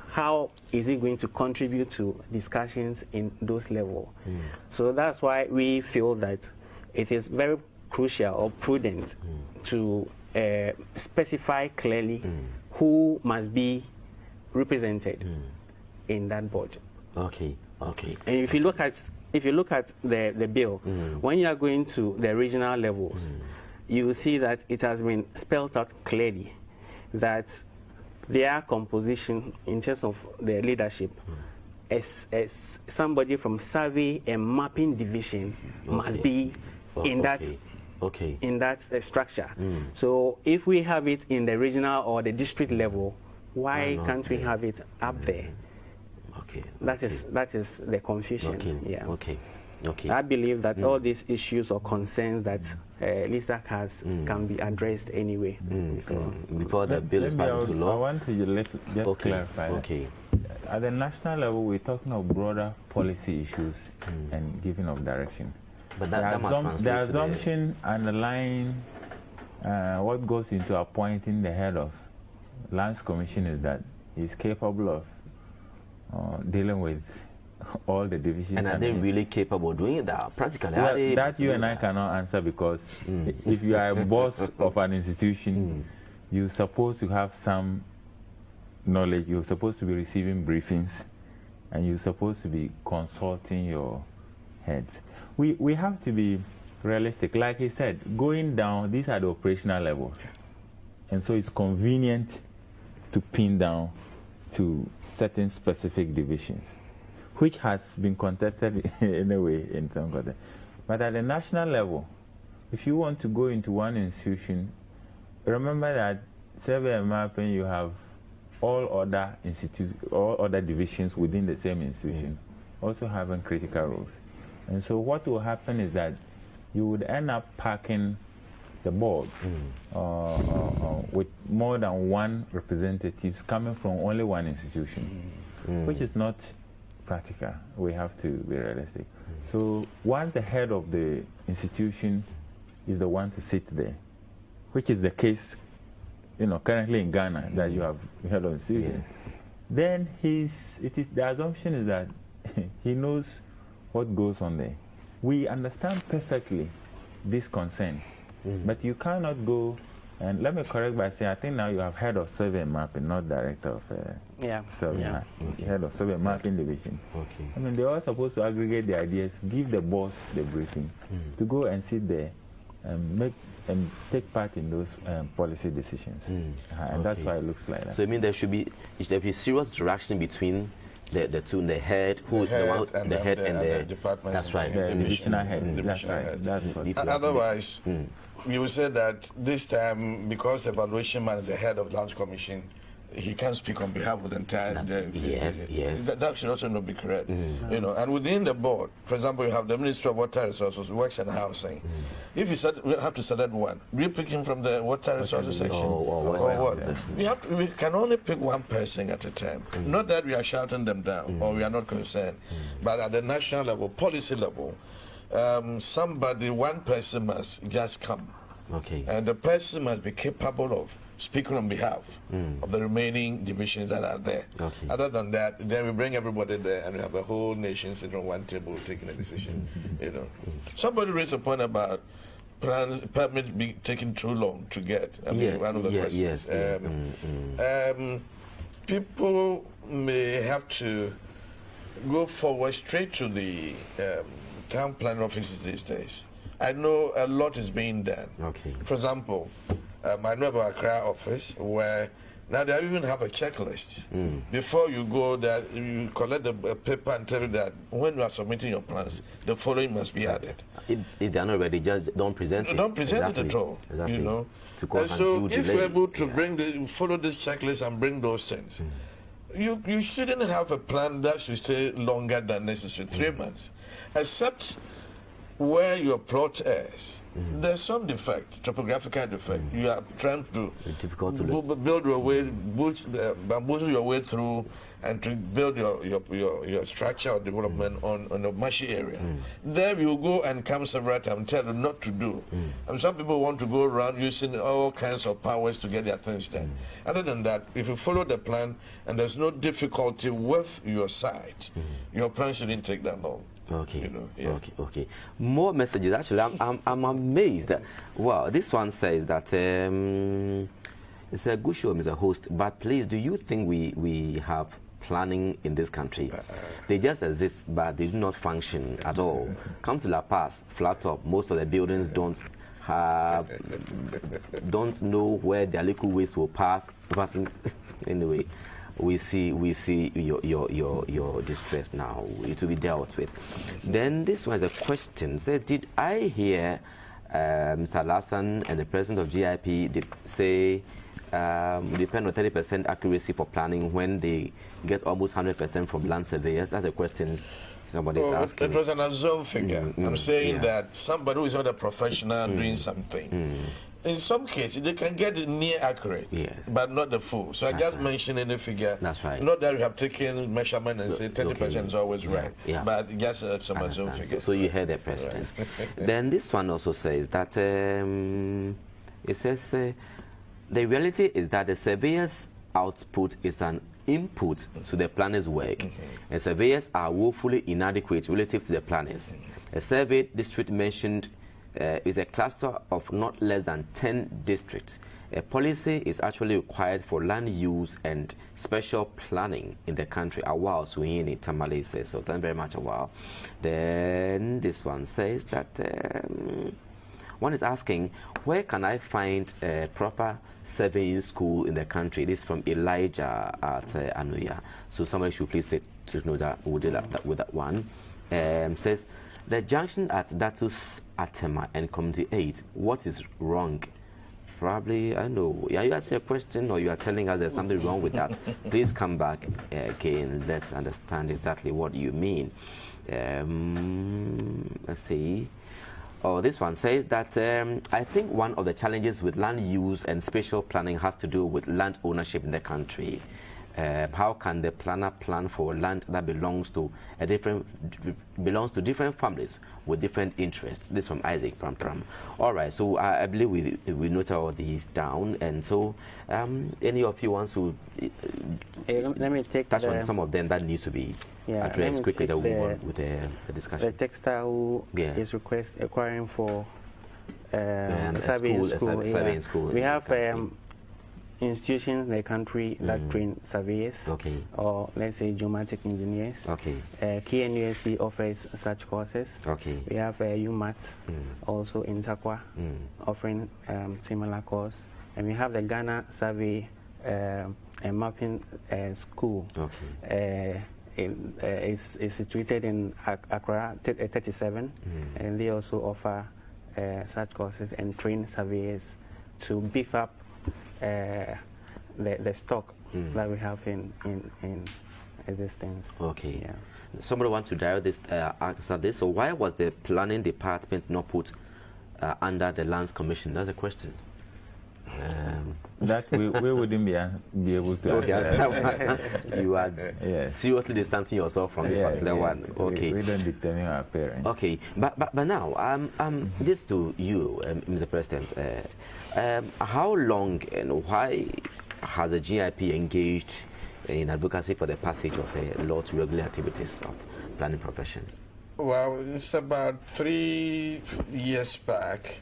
Speaker 2: how is it going to contribute to discussions in those levels? So that's why we feel that it is very crucial or prudent to specify clearly who must be represented in that board.
Speaker 1: And
Speaker 2: if you look at the bill, when you are going to the regional levels, you will see that it has been spelled out clearly that their composition in terms of the leadership as somebody from survey and mapping division must be in that structure. So if we have it in the regional or the district level, why can't we have it up there? That is the confusion. I believe that all these issues or concerns that Lisa has can be addressed anyway.
Speaker 1: Before the bill is passed into law.
Speaker 4: I want to just clarify that. At the national level, we're talking of broader policy issues and giving of direction.
Speaker 1: But
Speaker 4: the assumption underlying what goes into appointing the head of Lands Commission is that He's capable of dealing with all the divisions.
Speaker 1: And are they really capable of doing that practically?
Speaker 4: Well, that you and I cannot answer, because if you are a boss of an institution, you're supposed to have some knowledge. You're supposed to be receiving briefings, and you're supposed to be consulting your heads. We have to be realistic. Like he said, going down, these are the operational levels. And so it's convenient to pin down to certain specific divisions, which has been contested in a way in some context. But at the national level, if you want to go into one institution, remember that survey and mapping, you have all other divisions within the same institution also having critical roles. And so what will happen is that you would end up packing the board with more than one representatives coming from only one institution, which is not practical. We have to be realistic. So once the head of the institution is the one to sit there, which is the case, currently in Ghana, that you have head of institution, then the assumption is that he knows what goes on there. We understand perfectly this concern, but you cannot go, and let me correct by saying, I think now you have head of survey and mapping, not director of survey mapping, head of survey mapping division.
Speaker 1: Okay.
Speaker 4: I mean, they're all supposed to aggregate the ideas, give the boss the briefing, to go and sit there and take part in those policy decisions. And that's why it looks like that.
Speaker 1: So I mean, there should be serious direction between the two, the head, the head and the
Speaker 3: department.
Speaker 1: That's right.
Speaker 4: The divisional heads. That's right. That's what.
Speaker 3: Otherwise, you will say that this time, because evaluation man is the head of Lands Commission, he can't speak on behalf of the entire.
Speaker 1: Yes.
Speaker 3: That should also not be correct. And within the board, for example, you have the Ministry of Water Resources, Works and Housing. If we have to select one, we pick him from the Water Resources section.
Speaker 1: Or what?
Speaker 3: We can only pick one person at a time. Not that we are shouting them down or we are not concerned, but at the national level, policy level, one person must just come.
Speaker 1: Okay.
Speaker 3: And the person must be capable of speaking on behalf of the remaining divisions that are there.
Speaker 1: Okay.
Speaker 3: Other than that, then we bring everybody there and we have a whole nation sitting on one table taking a decision. Somebody raised a point about permits being taking too long to get. One of the questions. People may have to go forward straight to the town planning offices these days. I know a lot is being done.
Speaker 1: Okay.
Speaker 3: For example, I know about Accra office where now they even have a checklist. Before you go there, you collect the paper and tell you that when you are submitting your plans, the following must be added.
Speaker 1: If they are not ready, just don't present it.
Speaker 3: Don't present it at all.
Speaker 1: Exactly.
Speaker 3: And so if you're able to follow this checklist and bring those things, you shouldn't have a plan that should stay longer than necessary, 3 months, except where your plot is. There's some defect, topographical defect. You are trying to build your way, bamboozle your way through, and to build your structure or development on a marshy area. There you go and come several times and tell them not to do. And some people want to go around using all kinds of powers to get their things done. Other than that, if you follow the plan and there's no difficulty with your site, your plan shouldn't take that long.
Speaker 1: Okay. Okay. More messages. Actually, I'm amazed. Well, this one says that it's a good show, Mr. Host. But please, do you think we have planning in this country? They just exist, but they do not function at all. Come to La Paz, flat top. Most of the buildings don't know where their liquid waste will pass. Anyway. We see your distress now. It will be dealt with. Then this one is a question. Says, did I hear Mr. Larson and the president of GIP did say depend on 30% accuracy for planning when they get almost 100% from land surveyors? That's a question somebody's asking.
Speaker 3: It was an assumed figure. I'm saying that somebody who is not a professional doing something. In some cases, they can get it near accurate, but not the full. So I just mentioned any figure.
Speaker 1: That's right.
Speaker 3: Not that we have taken measurement and say 30% is always right, but just some assumed figure.
Speaker 1: So you heard the president. Then this one also says that it says the reality is that the surveyor's output is an input to the planners' work, and surveyors are woefully inadequate relative to the planners. A survey district mentioned is a cluster of not less than 10 districts. A policy is actually required for land use and special planning in the country. Awal Suhini Tamale says so. Thank you very much, Awal. Then this one says that one is asking, where can I find a proper surveying school in the country? This is from Elijah at Anuya. So somebody should please take to know that with that one. Says the junction at Datus Atema and Community 8. What is wrong? Probably, I know. Are you asking a question or you are telling us there's something wrong with that? Please come back again. Let's understand exactly what you mean. Let's see. Oh, this one says that I think one of the challenges with land use and spatial planning has to do with land ownership in the country. How can the planner plan for land that belongs to different families with different interests? This is from Isaac Pram. All right, so I believe we noted all these down, and so any of you wants to
Speaker 2: let me take
Speaker 1: touch on some of them that needs to be addressed quickly. That we'll move on with the discussion.
Speaker 2: The texter who is requiring for surveying school. We have institutions in the country that train surveyors, or let's say geomatic engineers. KNUST offers such courses. We have UMAT also in Takwa offering similar course, and we have the Ghana Survey and Mapping School. It's situated in Accra 37, and they also offer such courses and train surveyors to beef up the stock that we have in existence.
Speaker 1: Somebody wants to direct this answer this. So why was the planning department not put under the Lands Commission? That's a question.
Speaker 4: That we wouldn't be able to answer.
Speaker 1: You are seriously distancing yourself from this particular one.
Speaker 4: We don't determine our parents.
Speaker 1: But now this to you, Mr. President. How long and why has the GIP engaged in advocacy for the passage of a law to regulate activities of planning profession?
Speaker 3: Well, it's about 3 years back.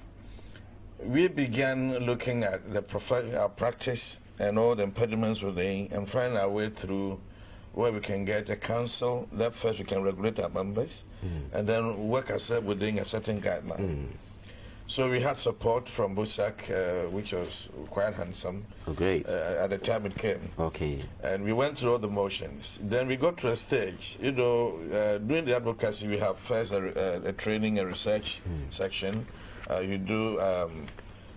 Speaker 3: We began looking at our practice and all the impediments within, and find our way through where we can get a council that first we can regulate our members, and then work ourselves within a certain guideline. So we had support from BUSAC, which was quite handsome.
Speaker 1: Great.
Speaker 3: At the time it came. And we went through all the motions. Then we got to a stage, during the advocacy, we have first a training and research section. You do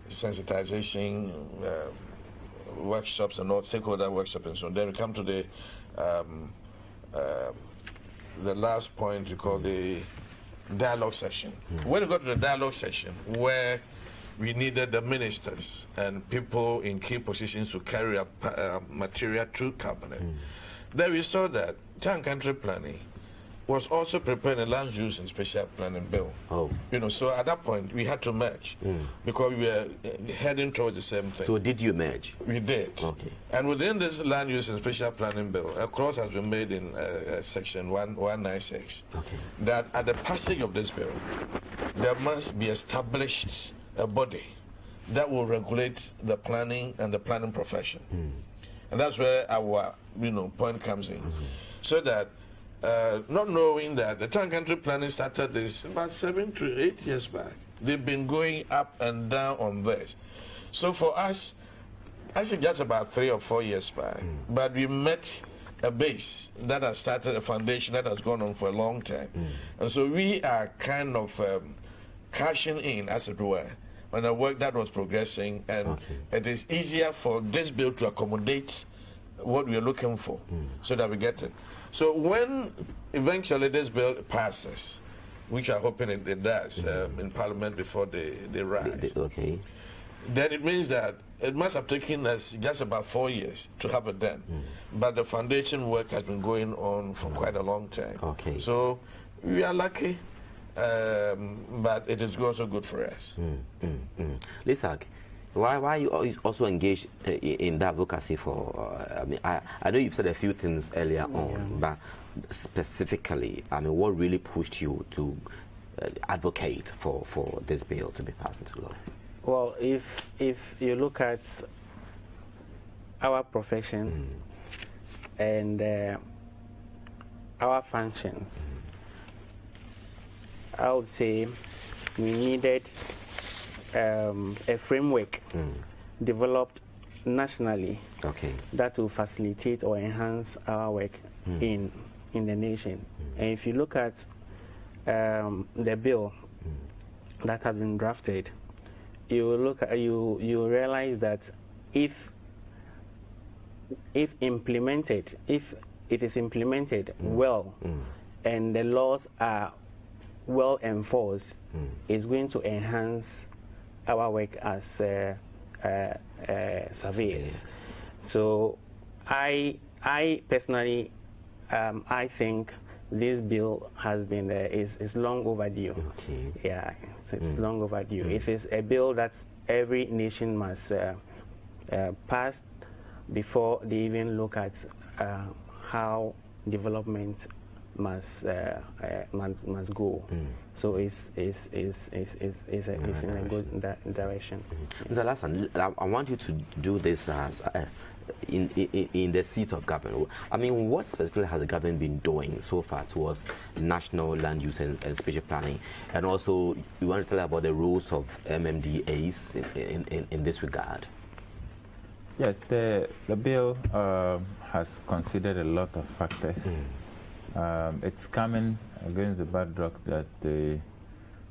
Speaker 3: sensitization workshops and all, stakeholder workshops and so on. Then we come to the last point we call the dialogue session. When we got to the dialogue session, where we needed the ministers and people in key positions to carry up material to cabinet, then we saw that town country planning was also preparing a land use and special planning bill. So at that point we had to merge because we were heading towards the same thing.
Speaker 1: So did you merge?
Speaker 3: We did. And within this land use and special planning bill, a clause has been made in section 196 that at the passage of this bill, there must be established a body that will regulate the planning and the planning profession. And that's where our point comes in. So that not knowing that the town country planning started this about 7 to 8 years back. They've been going up and down on this. So for us, I think just about 3 or 4 years back, but we met a base that has started a foundation that has gone on for a long time. And so we are kind of cashing in, as it were, on the work that was progressing, and it is easier for this bill to accommodate what we are looking for so that we get it. So when eventually this bill passes, which I'm hoping it does in Parliament before they rise, then it means that it must have taken us just about 4 years to have it done. But the foundation work has been going on for quite a long time. So we are lucky, but it is also good for us.
Speaker 1: Lisak, Why are you also engaged in that advocacy for? I mean, I know you've said a few things earlier on, but specifically, I mean, what really pushed you to advocate for this bill to be passed into law?
Speaker 2: Well, if you look at our profession and our functions, I would say we needed a framework developed nationally that will facilitate or enhance our work in the nation. And if you look at the bill that has been drafted, you realize that if it is implemented well and the laws are well enforced, it's going to enhance our work as surveyors. So I personally I think this bill has been is long overdue. Yeah, it's long overdue. It is a bill that every nation must pass before they even look at how development must go. So it's in a good direction.
Speaker 1: Mr. Lasan, I want you to do this as in the seat of government. I mean, what specifically has the government been doing so far towards national land use and spatial planning? And also, you want to tell about the rules of MMDAs in this regard?
Speaker 4: Yes, the bill has considered a lot of factors. It's coming against the backdrop that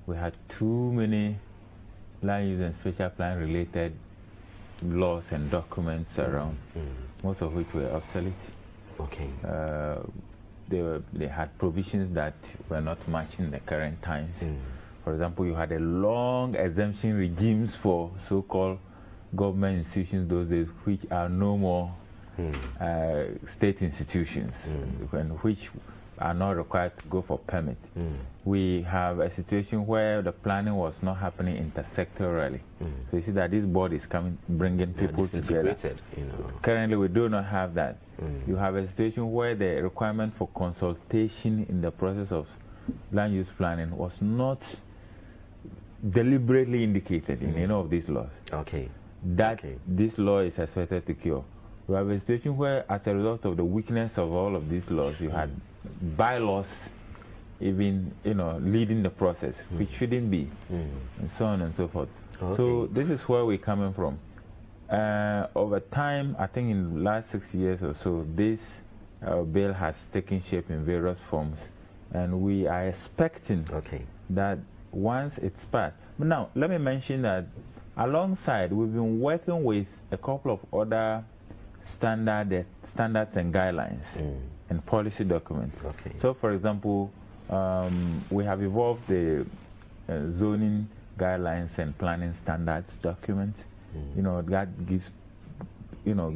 Speaker 4: we had too many land use and spatial plan related laws and documents around, most of which were obsolete. They had provisions that were not matching the current times. For example, you had a long exemption regimes for so-called government institutions those days, which are no more state institutions, and which are not required to go for permit. We have a situation where the planning was not happening intersectorally. So you see that this board is coming, bringing people together. Currently, we do not have that. You have a situation where the requirement for consultation in the process of land use planning was not deliberately indicated in any of these laws. This law is expected to cure. We have a situation where, as a result of the weakness of all of these laws, you had bylaws even leading the process, which shouldn't be, and so on and so forth. So this is where we're coming from. Over time, I think in the last 6 years or so, this bill has taken shape in various forms, and we are expecting that once it's passed. But now, let me mention that alongside, we've been working with a couple of other standards and guidelines and policy documents. So, for example, we have evolved the zoning guidelines and planning standards documents. That gives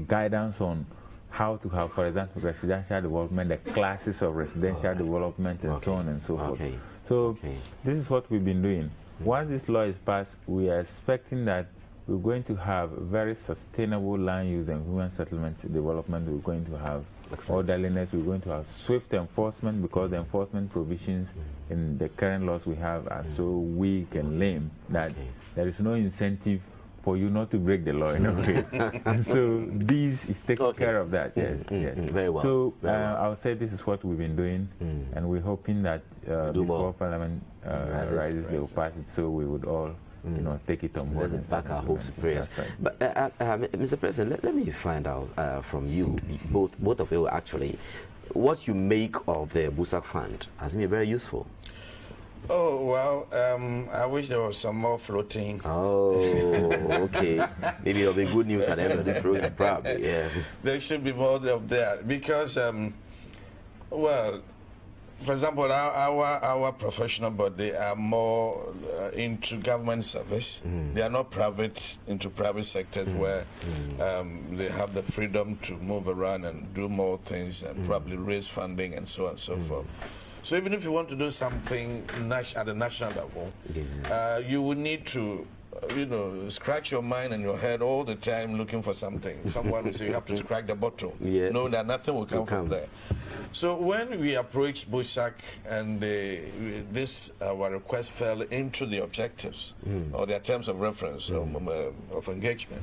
Speaker 4: guidance on how to have, for example, residential development, the classes of residential development, and so on and so forth. So this is what we've been doing. Once this law is passed, we are expecting that we're going to have very sustainable land use and human settlement development. We're going to have orderliness. We're going to have swift enforcement, because the enforcement provisions in the current laws we have are so weak and lame that there is no incentive for you not to break the law in a way. And so this is taking care of that. Yes.
Speaker 1: Very well.
Speaker 4: So I would say this is what we've been doing, and we're hoping that before Parliament rises, they will pass it, so we would all take it on board.
Speaker 1: Let's back our hopes and prayers.
Speaker 4: Right.
Speaker 1: But Mr. President, let me find out from you, both of you actually, what you make of the BUSAC Fund. Has been very useful.
Speaker 3: Oh, well, I wish there was some more floating.
Speaker 1: Oh, okay. Maybe there'll be good news at the end of this program, probably, yeah.
Speaker 3: There should be more of that, because, well, for example, our professional body are more into government service. They are not into private sectors where they have the freedom to move around and do more things and probably raise funding and so on and so forth. So even if you want to do something at the national level, you would need to scratch your mind and your head all the time looking for something. Someone will say you have to crack the bottle.
Speaker 1: Yeah.
Speaker 3: No, that nothing will come from there. So when we approached BOSAC and our request fell into the objectives or their terms of reference of engagement,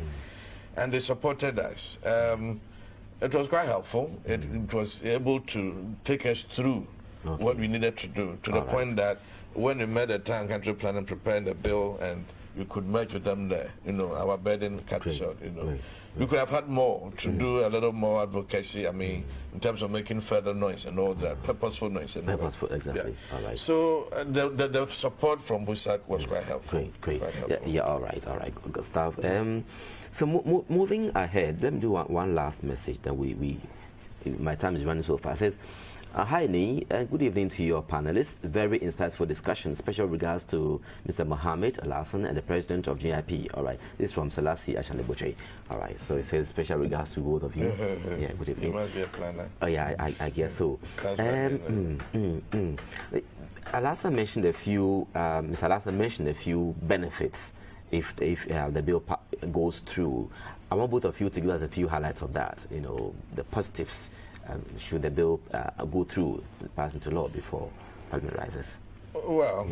Speaker 3: and they supported us, it was quite helpful. It was able to take us through what we needed to do, to the point that when we met the town country plan and preparing the bill and we could merge with them there, our burden cut short, We could have had more to do a little more advocacy, in terms of making further noise and all that, purposeful noise.
Speaker 1: Purposeful, exactly.
Speaker 3: Yeah.
Speaker 1: All right.
Speaker 3: So the support from BOSAC was quite helpful.
Speaker 1: Great.
Speaker 3: Quite helpful.
Speaker 1: Yeah, all right, Gustav. So moving ahead, let me do one last message that my time is running so fast. It says, hi, Ni, good evening to your panelists. Very insightful discussion. Special regards to Mr. Mohammed Alasan and the president of GIP. All right. This is from Selassie Ashaneboche. All right. So it says special regards to both of you. Yeah, good evening.
Speaker 3: You must be a planner.
Speaker 1: Oh, yeah, I guess so. Alasan mentioned Mr. Alasan mentioned a few benefits if the bill goes through. I want both of you to give us a few highlights of that, the positives. Should the bill go through, pass into law before Parliament rises?
Speaker 3: Well,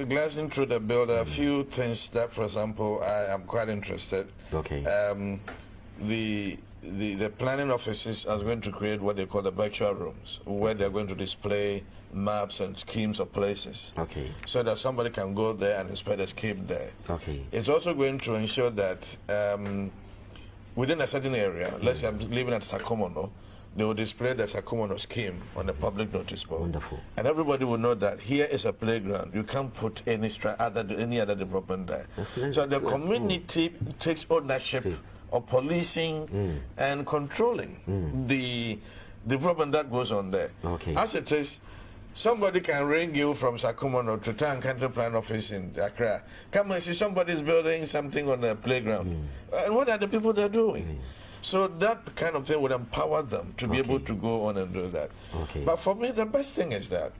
Speaker 3: glancing through the bill, there are a few things that, for example, I am quite interested.
Speaker 1: Okay.
Speaker 3: The planning offices are going to create what they call the virtual rooms, where they're going to display maps and schemes of places.
Speaker 1: Okay.
Speaker 3: So that somebody can go there and inspect a scheme there.
Speaker 1: Okay.
Speaker 3: It's also going to ensure that within a certain area, let's say I'm living at Sakomono, they will display the Sakomono scheme on the public notice board.
Speaker 1: Wonderful.
Speaker 3: And everybody will know that here is a playground. You can't put any other development there. So the community takes ownership of policing and controlling the development that goes on there.
Speaker 1: Okay.
Speaker 3: As it is, somebody can ring you from Sakomono to Town Country Plan Office in Accra. Come and see somebody's building something on the playground. And what are the people they're doing? So that kind of thing would empower them to be able to go on and do that.
Speaker 1: Okay.
Speaker 3: But for me, the best thing is that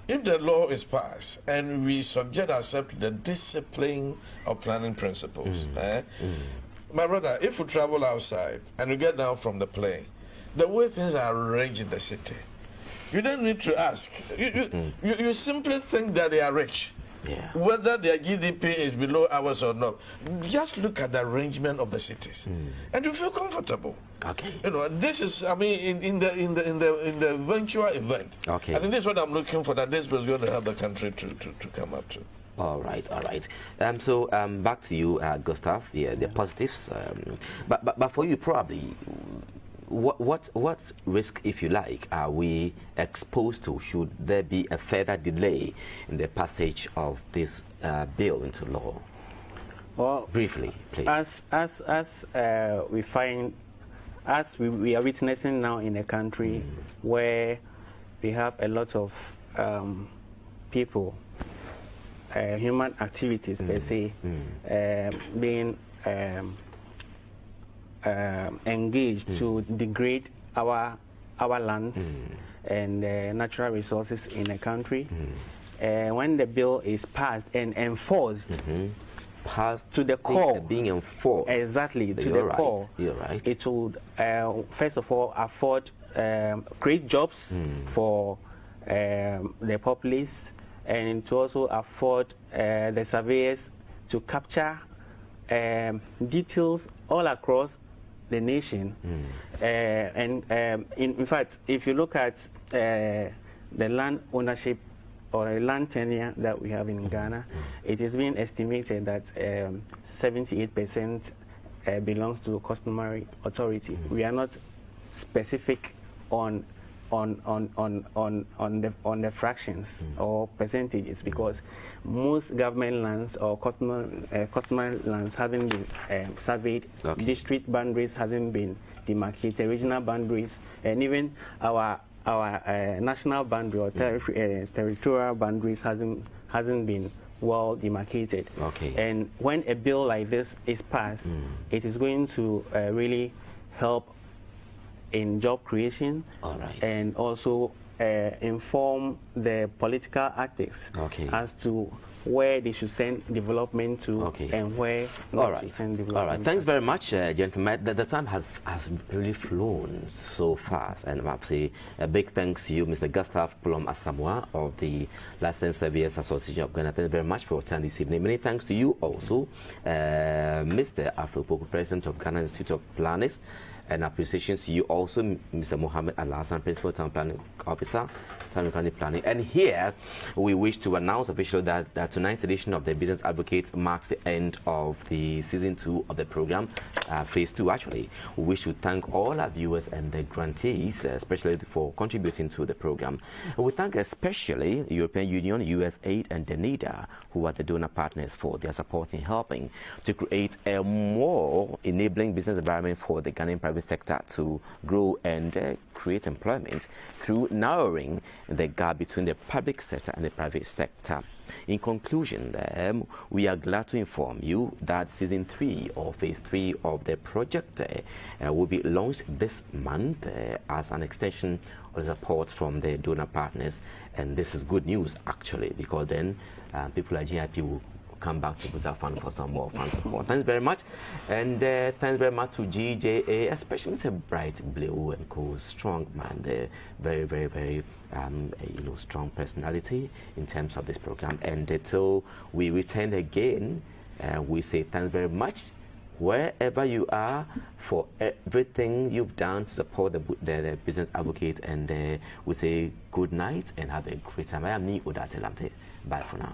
Speaker 3: if the law is passed and we subject ourselves to the discipline of planning principles, my brother, if we travel outside and we get down from the plane, the way things are arranged in the city, you don't need to ask. You simply think that they are rich.
Speaker 1: Yeah.
Speaker 3: Whether their GDP is below ours or not, just look at the arrangement of the cities, and you feel comfortable.
Speaker 1: Okay.
Speaker 3: This is, in the eventual event.
Speaker 1: Okay.
Speaker 3: I think this is what I'm looking for. That this was going to help the country to come up to.
Speaker 1: All right. So back to you, Gustav. Yeah, the positives. But for you, probably. What risk, if you like, are we exposed to should there be a further delay in the passage of this bill into law?
Speaker 2: Well,
Speaker 1: briefly, please.
Speaker 2: As we find, as we are witnessing now in a country where we have a lot of people, human activities per se, being engaged to degrade our lands and natural resources in a country. When the bill is passed and enforced,
Speaker 1: passed
Speaker 2: to the core,
Speaker 1: being enforced,
Speaker 2: exactly to the core,
Speaker 1: you're right.
Speaker 2: It would first of all afford create jobs for the populace, and to also afford the surveyors to capture details all across the nation. In fact, if you look at the land ownership or land tenure that we have in Ghana, it has been estimated that 78% belongs to customary authority. We are not specific on the fractions or percentages, because most government lands or customary lands haven't been surveyed. District boundaries hasn't been demarcated, regional boundaries, and even our national boundary or territorial boundaries hasn't been well demarcated. And when a bill like this is passed, it is going to really help in job creation, and also inform the political actors as to where they should send development to and where not to send development.
Speaker 1: All right. Thanks very much, gentlemen. The time has really flown so fast, and I say a big thanks to you, Mr. Gustav Plum Asamoah of the Licensed Surveyors Association of Ghana. Thank you very much for your time this evening. Many thanks to you also, Mr. Afro Poku, President of Ghana Institute of Planners, and appreciations to you also, Mr. Mohammed Al-Hassan, Principal Town Planning Officer, Town County Planning. And here, we wish to announce officially that tonight's edition of the Business Advocates marks the end of the season 2 of the program, phase 2 actually. We wish to thank all our viewers and the grantees, especially for contributing to the program. And we thank especially the European Union, USAID, and DENIDA, who are the donor partners for their support in helping to create a more enabling business environment for the Ghanaian private sector to grow and create employment through narrowing the gap between the public sector and the private sector. In conclusion, we are glad to inform you that season 3 or phase 3 of the project will be launched this month as an extension of support from the donor partners. And this is good news actually, because then people like GIP will come back to Buza Fund for some more fund support. Thanks very much. And thanks very much to GJA, especially Mr. Bright Blue and Co. Strong man, the very, very, very strong personality in terms of this program. And until we return again, we say thanks very much wherever you are for everything you've done to support the Business Advocate. And we say good night and have a great time. I am Ni Odate Lamte. Bye for now.